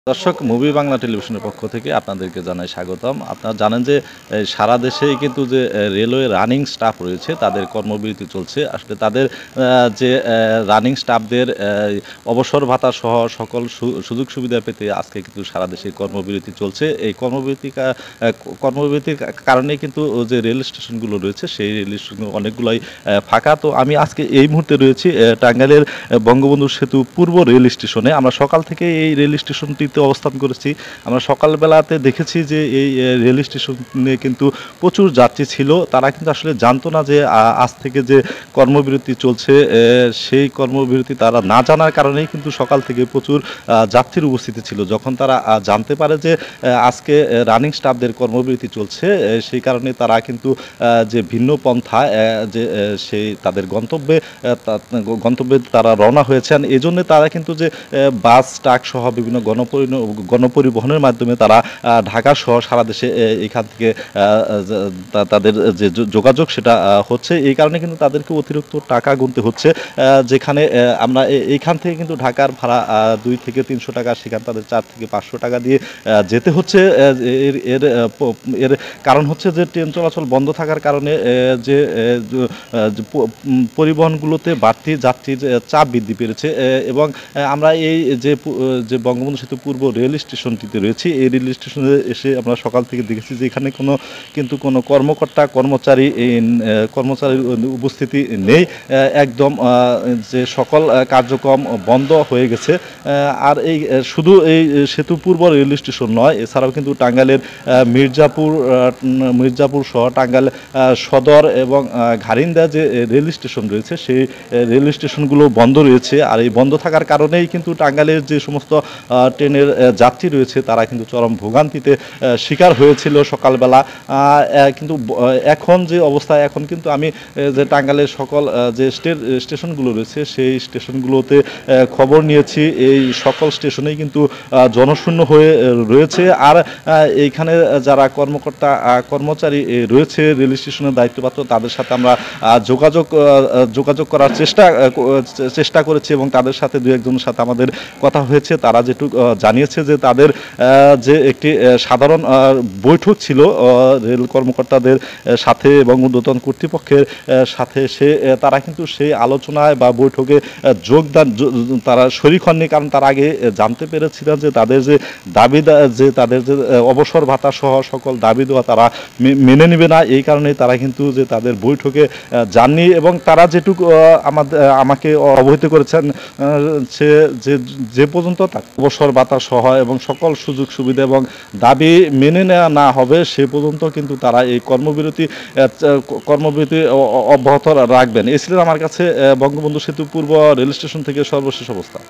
দর্শক মুভি বাংলা টেলিভিশনের পক্ষ থেকে আপনাদেরকে জানাই স্বাগতম। আপনারা জানেন যে সারা দেশেই কিন্তু যে রেলওয়ে রানিং স্টাফ রয়েছে তাদের কর্মবিরতি চলছে। আসলে তাদের যে রানিং স্টাফদের অবসর ভাতা সহ সকল সুযোগ সুবিধা পেতে আজকে কিন্তু সারা দেশে কর্মবিরতি চলছে। এই কর্মবিরতির কারণে কিন্তু যে রেল স্টেশনগুলো রয়েছে সেই রেল স্টেশন অনেকগুলোই ফাঁকা। তো আমি আজকে এই মুহূর্তে রয়েছি টাঙ্গাইলের বঙ্গবন্ধু সেতু পূর্ব রেল স্টেশনে। আমরা সকাল থেকে এই রেল স্টেশনটিতে অবস্থান করেছি। আমরা সকালবেলাতে দেখেছি যে এই রেল স্টেশনে কিন্তু প্রচুর যাত্রী ছিল। তারা কিন্তু আসলে জানতো না যে আজ থেকে যে কর্মবিরতি চলছে সেই কর্মবিরতি তারা না জানার কারণেই কিন্তু সকাল থেকে প্রচুর যাত্রীর উপস্থিতি ছিল। যখন তারা জানতে পারে যে আজকে রানিং স্টাফদের কর্মবিরতি চলছে সেই কারণে তারা কিন্তু যে ভিন্ন পন্থা যে সেই তাদের গন্তব্যে তারা রওনা হয়েছেন। এই জন্য তারা কিন্তু যে বাস ট্রাক সহ বিভিন্ন গণপরিবহনের মাধ্যমে তারা ঢাকা সহ সারা দেশে এখান থেকে তাদের যে যোগাযোগ সেটা হচ্ছে। এই কারণে কিন্তু তাদেরকে অতিরিক্ত টাকা গুনতে হচ্ছে। যেখানে আমরা এইখান থেকে কিন্তু ঢাকার ভাড়া 2 থেকে 300 টাকা, সেখানে তাদের 4 থেকে 500 টাকা দিয়ে যেতে হচ্ছে। এর কারণ হচ্ছে যে ট্রেন চলাচল বন্ধ থাকার কারণে যে পরিবহনগুলোতে বাড়তি যাত্রীর চাপ বৃদ্ধি পেয়েছে। এবং আমরা এই যে বঙ্গবন্ধু সেতু পূর্ব রেল স্টেশনটিতে রয়েছে, এই রেল স্টেশনে এসে আমরা সকাল থেকে দেখেছি যে এখানে কোনো কর্মচারীর উপস্থিতি নেই। একদম যে সকল কার্যক্রম বন্ধ হয়ে গেছে। আর শুধু এই সেতু পূর্ব রেল স্টেশন নয়, এছাড়াও কিন্তু টাঙ্গাইলের মির্জাপুর সহ টাঙ্গাইল সদর এবং ঘারিন্দা যে রেল স্টেশন রয়েছে সেই রেল স্টেশনগুলো বন্ধ রয়েছে। আর এই বন্ধ থাকার কারণেই কিন্তু টাঙ্গাইলের যে সমস্ত ট্রেনের যাত্রী রয়েছে তারা কিন্তু চরম ভোগান্তিতে শিকার হয়েছিল সকালবেলা। কিন্তু এখন যে অবস্থা, এখন কিন্তু আমি যে টাঙ্গাইলের সকল যে স্টেশনগুলো রয়েছে সেই স্টেশনগুলোতে খবর নিয়েছি, এই সকল স্টেশনেই কিন্তু জনশূন্য হয়ে রয়েছে। আর এইখানে যারা কর্মচারী রয়েছে রেল স্টেশনের দায়িত্বপ্রাপ্ত তাদের সাথে আমরা যোগাযোগ করার চেষ্টা করেছি এবং তাদের সাথে দু একজনের সাথে আমাদের কথা হয়েছে। তারা যেটুকু জানিয়েছে যে তাদের যে একটি সাধারণ বৈঠক ছিল রেল কর্মকর্তাদের সাথে এবং ঊর্ধ্বতন কর্তৃপক্ষের সাথে, তারা কিন্তু সেই আলোচনায় বা বৈঠকে তারা শরিক হননি। কারণ তারা আগে জানতে পেরেছিলেন যে তাদের যে অবসর ভাতা সহ সকল দাবি দেওয়া তারা মেনে নেবে না। এই কারণেই তারা কিন্তু যে তাদের বৈঠকে যাননি। এবং তারা যেটুকু আমাকে অবহিত করেছেন যে পর্যন্ত অবসর ভাতা সহ এবং সকল সুযোগ সুবিধা এবং দাবি মেনে নেওয়া না হবে সে পর্যন্ত কিন্তু তারা এই কর্মবিরতি অব্যাহত রাখবেন। এই ছিল আমার কাছে বঙ্গবন্ধু সেতু পূর্ব রেল স্টেশন থেকে সর্বশেষ অবস্থা।